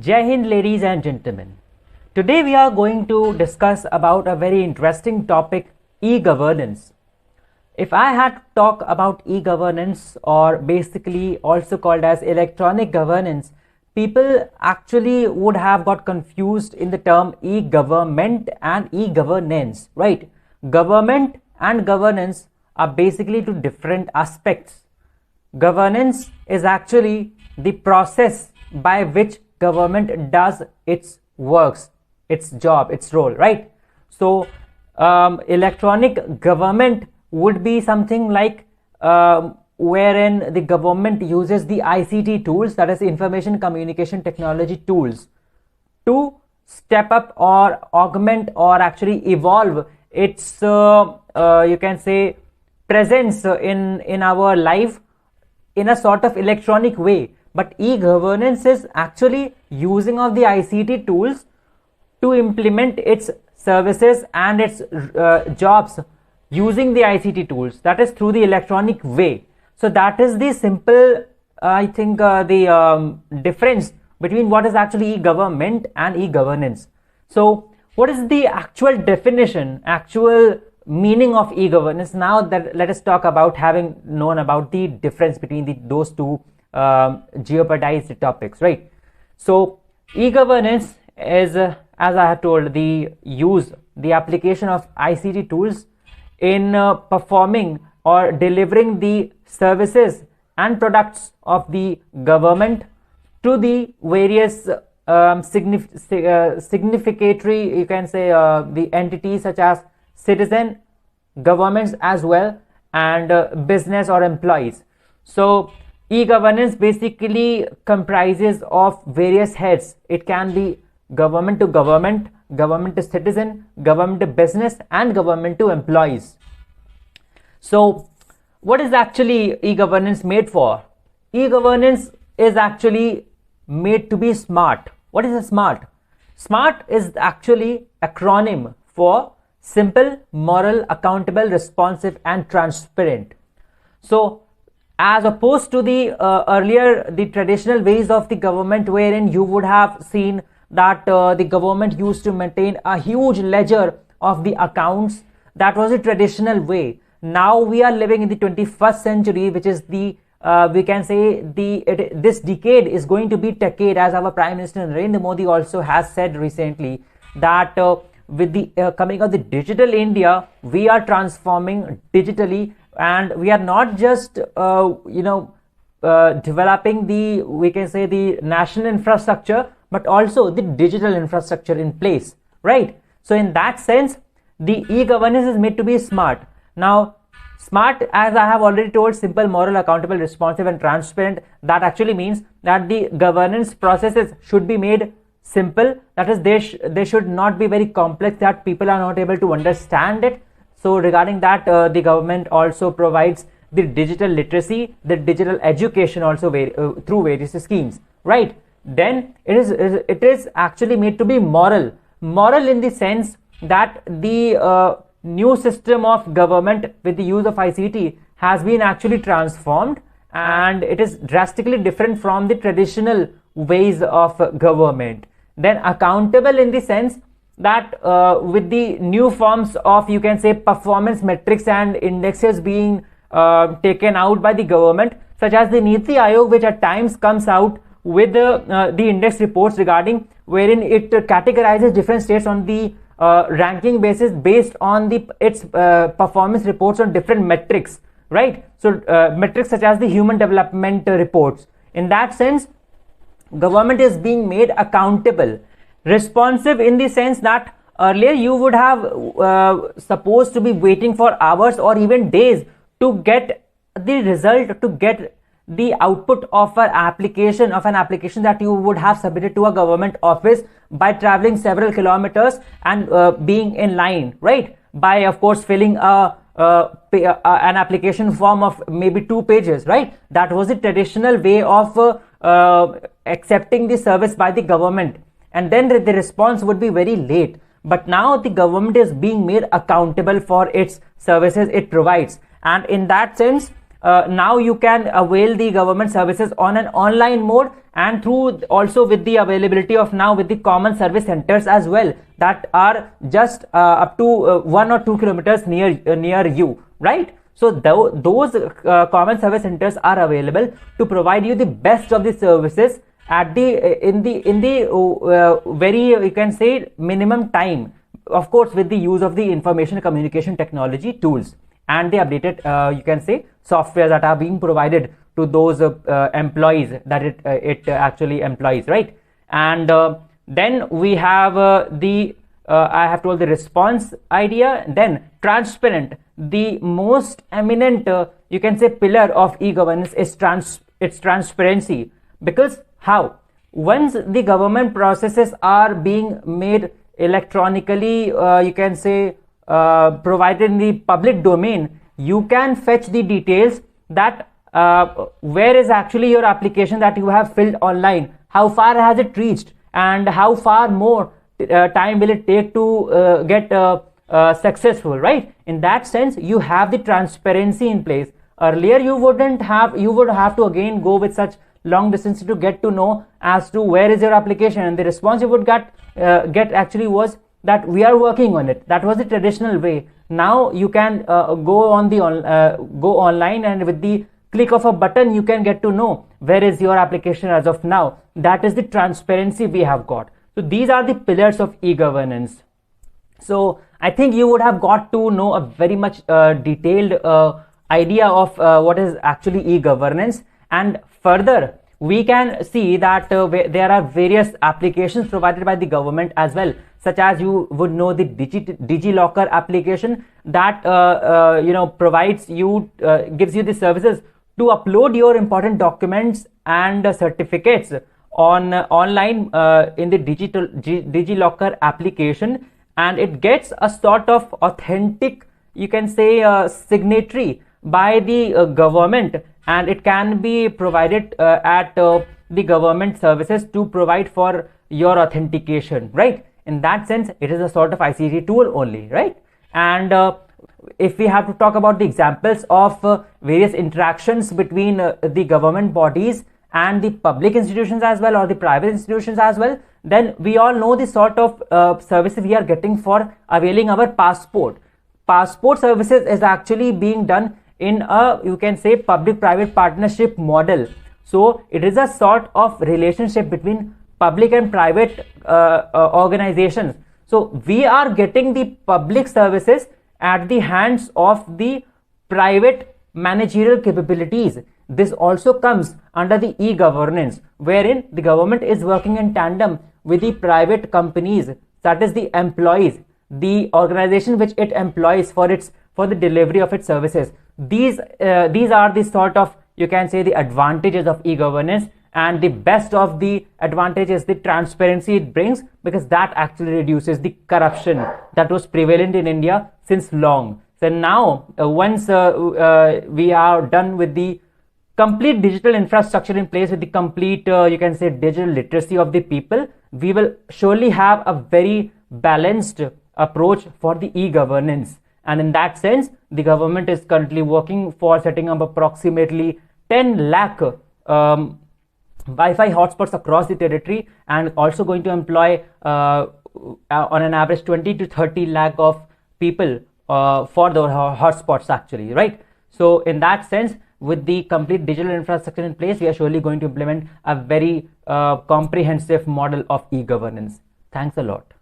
Jai Hind, ladies and gentlemen. Today we are going to discuss about a very interesting topic, e-governance. If I had to talk about e-governance, or basically also called as electronic governance, people actually would have got confused in the term e-government and e-governance, right? Government and governance are basically two different aspects. Governance is actually the process by which government does its works, its job, its role, right? So electronic government would be something like wherein the government uses the ICT tools, that is information communication technology tools, to step up or augment or actually evolve its you can say presence in our life in a sort of electronic way. But e-governance is actually using of the ICT tools to implement its services and its jobs using the ICT tools, that is through the electronic way. So that is the simple I think the difference between what is actually e-government and e-governance. So what is the actual definition, actual meaning of e-governance? Now that let us talk about having known about the difference between those two jeopardized topics, right? So e-governance is as I have told, the application of ICT tools in performing or delivering the services and products of the government to the various significatory, you can say the entities such as citizen, governments as well, and business or employees. So e-governance basically comprises of various heads. It can be government to government, government to citizen, government to business, and government to employees. So what is actually e-governance made for? E-governance is actually made to be smart. What is a smart? SMART is actually acronym for simple, moral, accountable, responsive, and transparent. So as opposed to the earlier, the traditional ways of the government, wherein you would have seen that the government used to maintain a huge ledger of the accounts. That was a traditional way. Now we are living in the 21st century, which is the we can say this decade is going to be decade, as our Prime Minister Narendra Modi also has said recently, that with the coming of the digital India, we are transforming digitally, and we are not just developing the, we can say, the national infrastructure, but also the digital infrastructure in place, right? So in that sense, the e-governance is made to be smart. Now smart, as I have already told, simple, moral, accountable, responsive, and transparent. That actually means that the governance processes should be made simple, that is they should not be very complex that people are not able to understand it. So regarding that, the government also provides the digital literacy, the digital education also through various schemes, right? Then it is actually made to be moral in the sense that the new system of government with the use of ICT has been actually transformed, and it is drastically different from the traditional ways of government. Then accountable in the sense that with the new forms of, you can say, performance metrics and indexes being taken out by the government, such as the Niti Aayog, which at times comes out with the index reports regarding, wherein it categorizes different states on the ranking basis based on its performance reports on different metrics, right? So metrics such as the human development reports. In that sense, government is being made accountable. Responsive in the sense that earlier you would have supposed to be waiting for hours or even days to get the result, to get the output of an application that you would have submitted to a government office by traveling several kilometers and being in line, right? By, of course, filling an application form of maybe 2 pages, right? That was the traditional way of accepting the service by the government, and then the response would be very late. But now the government is being made accountable for its services it provides, and in that sense now you can avail the government services on an online mode, and through also with the availability of now with the common service centers as well, that are just up to 1 or 2 kilometers near you, right? So those common service centers are available to provide you the best of the services at the in the very, you can say, minimum time, of course, with the use of the information communication technology tools and the updated you can say software that are being provided to those employees that it actually employs, right? And then we have I have told the response idea. Then transparent, the most eminent you can say pillar of e-governance is its transparency. Because how? Once the government processes are being made electronically, you can say provided in the public domain, you can fetch the details that where is actually your application that you have filled online, how far has it reached, and how far more time will it take to get successful, right? In that sense, you have the transparency in place. Earlier you would have to again go with such long distance to get to know as to where is your application, and the response you would get actually was that we are working on it. That was the traditional way. Now you can go online, and with the click of a button you can get to know where is your application as of now. That is the transparency we have got. So these are the pillars of e-governance. So I think you would have got to know a very much detailed idea of what is actually e-governance. And further, we can see that there are various applications provided by the government as well, such as you would know the DigiLocker application that provides you gives you the services to upload your important documents and certificates online in the DigiLocker application, and it gets a sort of authentic, you can say, signatory by the government, and it can be provided at the government services to provide for your authentication, right? In that sense, it is a sort of ICT tool only, right? And if we have to talk about the examples of various interactions between the government bodies and the public institutions as well, or the private institutions as well, then we all know the sort of services we are getting for availing our passport. Passport services is actually being done in a, you can say, public-private partnership model. So it is a sort of relationship between public and private organizations. So we are getting the public services at the hands of the private managerial capabilities. This also comes under the e-governance, wherein the government is working in tandem with the private companies, that is the employees, the organization which it employs for the delivery of its services. These are the sort of, you can say, the advantages of e-governance, and the best of the advantage is the transparency it brings, because that actually reduces the corruption that was prevalent in India since long. So now once we are done with the complete digital infrastructure in place, with the complete you can say digital literacy of the people, we will surely have a very balanced approach for the e-governance. And in that sense, the government is currently working for setting up approximately 10 lakh Wi-Fi hotspots across the territory, and also going to employ on an average 20 to 30 lakh of people for the hotspots actually, right? So in that sense, with the complete digital infrastructure in place, we are surely going to implement a very comprehensive model of e-governance. Thanks a lot.